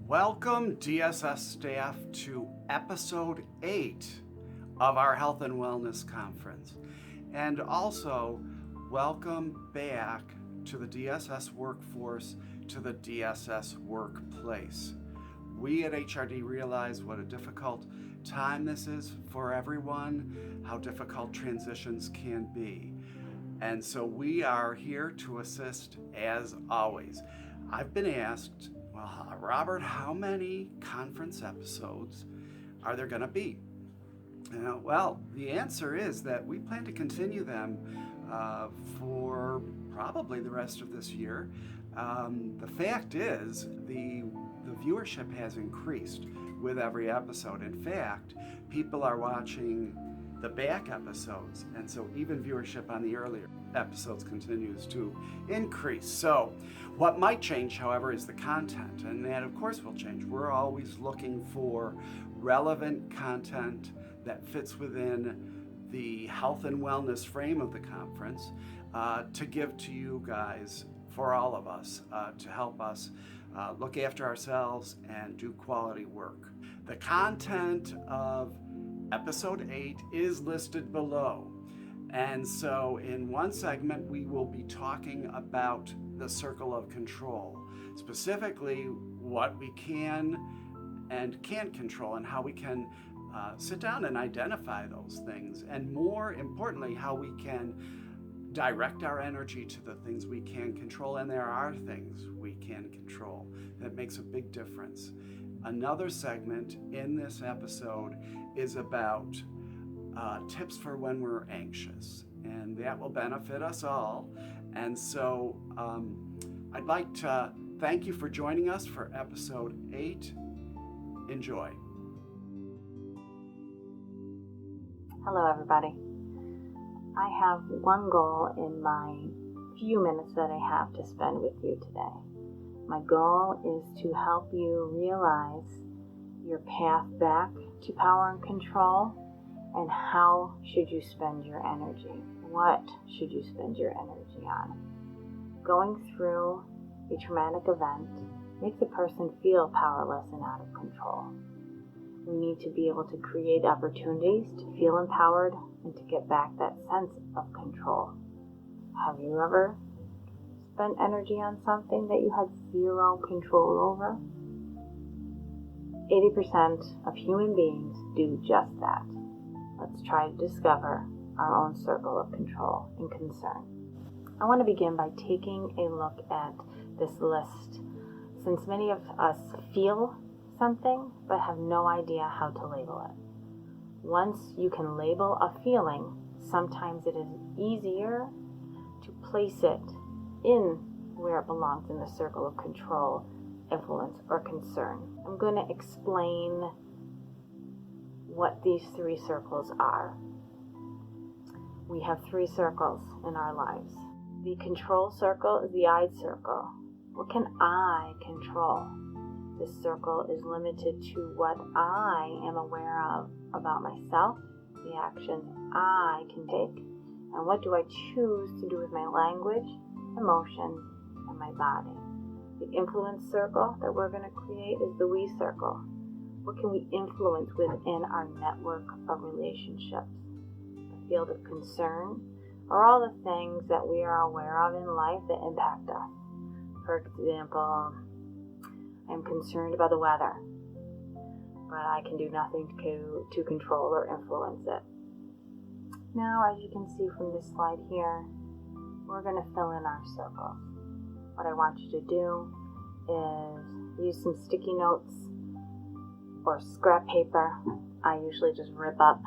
Welcome, DSS staff, to episode 8 of our Health and Wellness Conference. And also, welcome back to the DSS workforce, to the DSS workplace. We at HRD realize what a difficult time this is for everyone, how difficult transitions can be. And so we are here to assist as always. I've been asked, well, Robert, how many conference episodes are there going to be? Well, the answer is that we plan to continue them for probably the rest of this year. The fact is, the viewership has increased with every episode. In fact, people are watching the back episodes, and so even viewership on the earlier episodes continues to increase. So what might change, however, is the content, and that of course will change. We're always looking for relevant content that fits within the health and wellness frame of the conference to give to you guys, for all of us, to help us look after ourselves and do quality work. The content of Episode 8 is listed below. And so in one segment, we will be talking about the circle of control, specifically what we can and can't control and how we can sit down and identify those things. And more importantly, how we can direct our energy to the things we can control. And there are things we can control that makes a big difference. Another segment in this episode is about tips for when we're anxious, and that will benefit us all. And so I'd like to thank you for joining us for episode 8. Enjoy. Hello, everybody. I have one goal in my few minutes that I have to spend with you today. My goal is to help you realize your path back to power and control, and how should you spend your energy? What should you spend your energy on? Going through a traumatic event makes a person feel powerless and out of control. We need to be able to create opportunities to feel empowered and to get back that sense of control. Have you ever spent energy on something that you had zero control over? 80% of human beings do just that. Let's try to discover our own circle of control and concern. I want to begin by taking a look at this list, since many of us feel something but have no idea how to label it. Once you can label a feeling, sometimes it is easier to place it in where it belongs in the circle of control, influence, or concern. I'm going to explain what these 3 circles are. We have 3 circles in our lives. The control circle is the I circle. What can I control? This circle is limited to what I am aware of about myself, the actions I can take, and what do I choose to do with my language, emotion, and my body. The influence circle that we're going to create is the we circle. What can we influence within our network of relationships? The field of concern are all the things that we are aware of in life that impact us. For example, I'm concerned about the weather, but I can do nothing to control or influence it. Now, as you can see from this slide here, we're going to fill in our circles. What I want you to do is use some sticky notes or scrap paper. I usually just rip up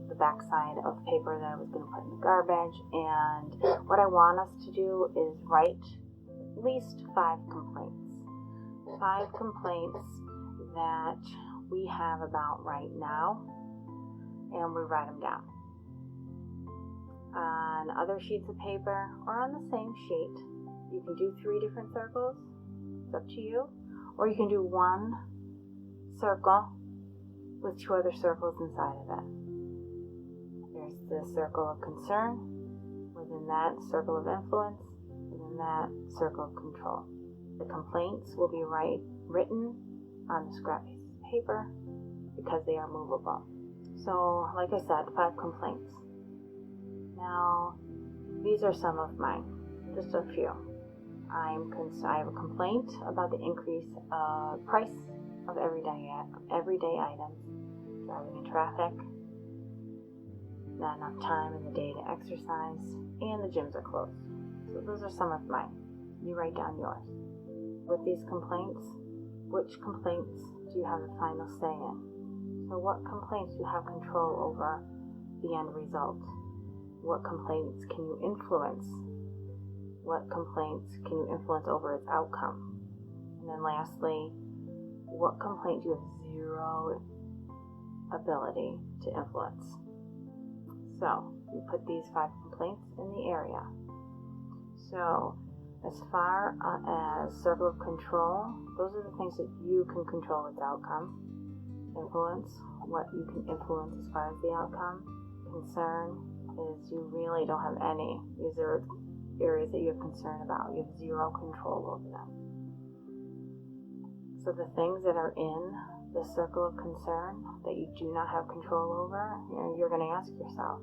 the backside of paper that I was going to put in the garbage, and what I want us to do is write at least 5 complaints. 5 complaints that we have about right now, and we write them down on other sheets of paper or on the same sheet. You can do 3 different circles, it's up to you, or you can do 1 circle with 2 other circles inside of it. There's the circle of concern, within that circle of influence, within that circle of control. The complaints will be written on the scrap piece of paper because they are movable. So, like I said, 5 complaints. Now, these are some of mine, just a few. I have a complaint about the increase price of everyday items, driving in traffic, not enough time in the day to exercise, and the gyms are closed. So those are some of mine. You write down yours. With these complaints, which complaints do you have the final say in? So what complaints do you have control over the end result? What complaints can you influence? What complaints can you influence over its outcome? And then lastly, what complaint do you have zero ability to influence? So you put these 5 complaints in the area. So as far as circle of control, those are the things that you can control its outcome. Influence, what you can influence as far as the outcome. Concern is you really don't have any. These are areas that you have concern about. You have zero control over them. So the things that are in the circle of concern that you do not have control over, you're going to ask yourself,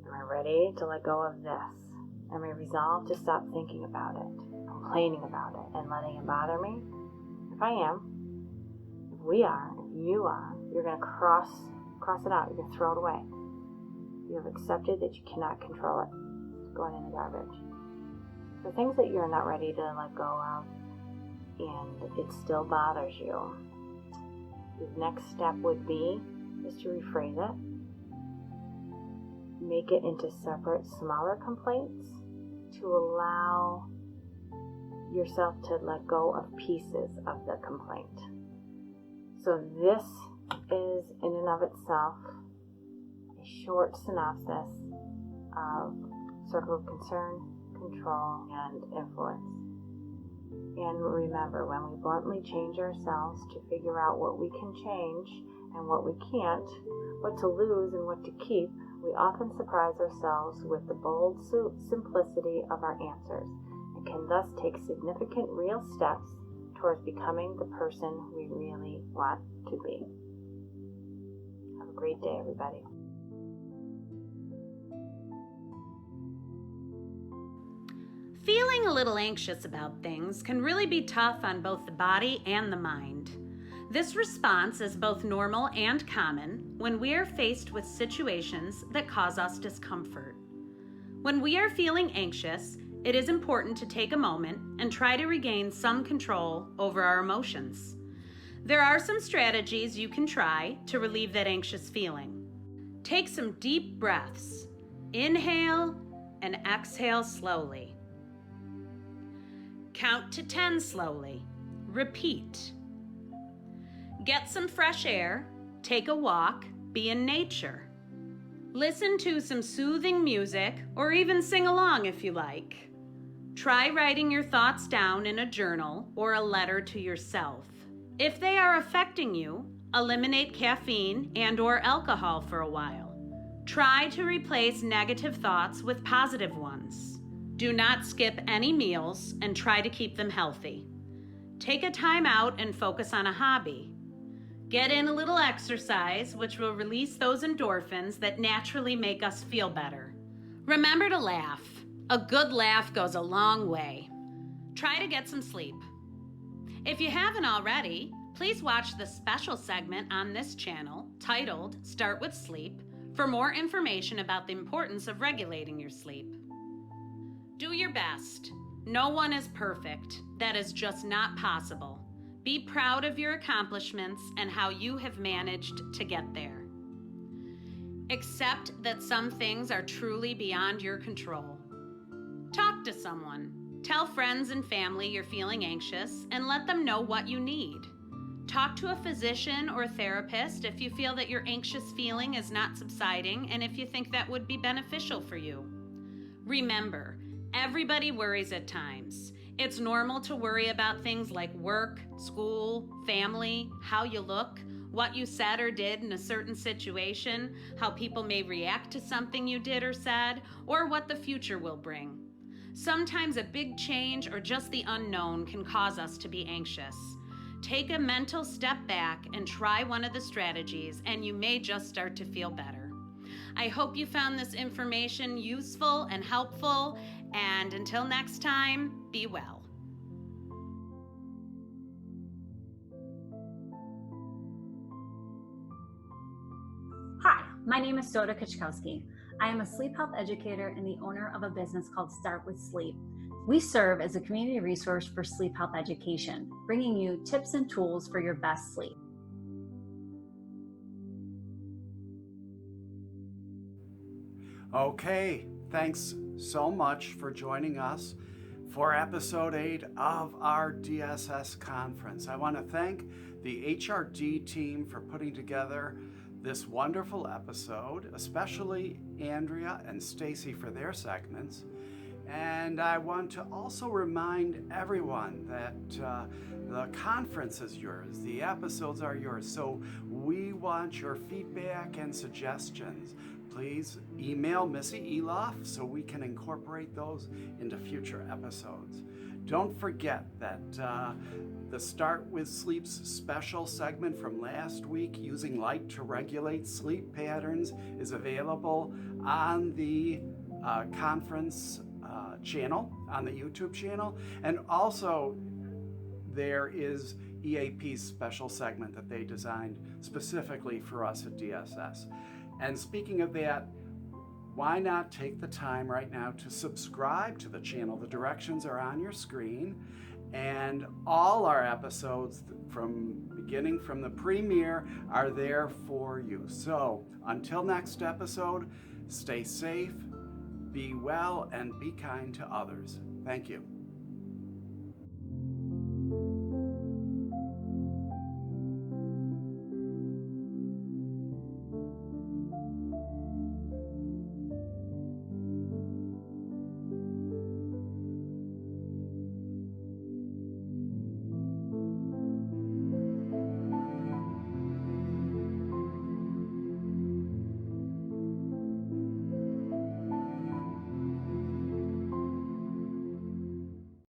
am I ready to let go of this? Am I resolved to stop thinking about it, complaining about it, and letting it bother me? If I am, if we are, if you are, you're going to cross it out. You're going to throw it away. You have accepted that you cannot control it. It's going in the garbage. The things that you're not ready to let go of, and it still bothers you, the next step would be is to rephrase it. Make it into separate, smaller complaints to allow yourself to let go of pieces of the complaint. So this is, in and of itself, a short synopsis of circle of concern, control, and influence. And remember, when we bluntly change ourselves to figure out what we can change and what we can't, what to lose and what to keep, we often surprise ourselves with the bold simplicity of our answers and can thus take significant real steps towards becoming the person we really want to be. Have a great day, everybody. Feeling a little anxious about things can really be tough on both the body and the mind. This response is both normal and common when we are faced with situations that cause us discomfort. When we are feeling anxious, it is important to take a moment and try to regain some control over our emotions. There are some strategies you can try to relieve that anxious feeling. Take some deep breaths. Inhale and exhale slowly. Count to 10 slowly. Repeat. Get some fresh air, take a walk, be in nature. Listen to some soothing music or even sing along if you like. Try writing your thoughts down in a journal or a letter to yourself. If they are affecting you, eliminate caffeine and/or alcohol for a while. Try to replace negative thoughts with positive ones. Do not skip any meals and try to keep them healthy. Take a time out and focus on a hobby. Get in a little exercise, which will release those endorphins that naturally make us feel better. Remember to laugh. A good laugh goes a long way. Try to get some sleep. If you haven't already, please watch the special segment on this channel titled Start with Sleep for more information about the importance of regulating your sleep. Do your best. No one is perfect. That is just not possible. Be proud of your accomplishments and how you have managed to get there. Accept that some things are truly beyond your control. Talk to someone. Tell friends and family you're feeling anxious and let them know what you need. Talk to a physician or therapist if you feel that your anxious feeling is not subsiding and if you think that would be beneficial for you. Remember, everybody worries at times. It's normal to worry about things like work, school, family, how you look, what you said or did in a certain situation, how people may react to something you did or said, or what the future will bring. Sometimes a big change or just the unknown can cause us to be anxious. take a mental step back and try one of the strategies, and you may just start to feel better. I hope you found this information useful and helpful, and until next time, be well. Hi, my name is Soda Kuczkowski. I am a sleep health educator and the owner of a business called Start With Sleep. We serve as a community resource for sleep health education, bringing you tips and tools for your best sleep. Okay, thanks so much for joining us for episode 8 of our DSS conference. I want to thank the HRD team for putting together this wonderful episode, especially Andrea and Stacey for their segments. And I want to also remind everyone that the conference is yours, the episodes are yours, so we want your feedback and suggestions. Please email Missy Eloff so we can incorporate those into future episodes. Don't forget that the Start With Sleep's special segment from last week, using light to regulate sleep patterns, is available on the conference channel, on the YouTube channel. And also there is EAP's special segment that they designed specifically for us at DSS. And speaking of that, why not take the time right now to subscribe to the channel? The directions are on your screen, and all our episodes beginning from the premiere are there for you. So until next episode, stay safe, be well, and be kind to others. Thank you.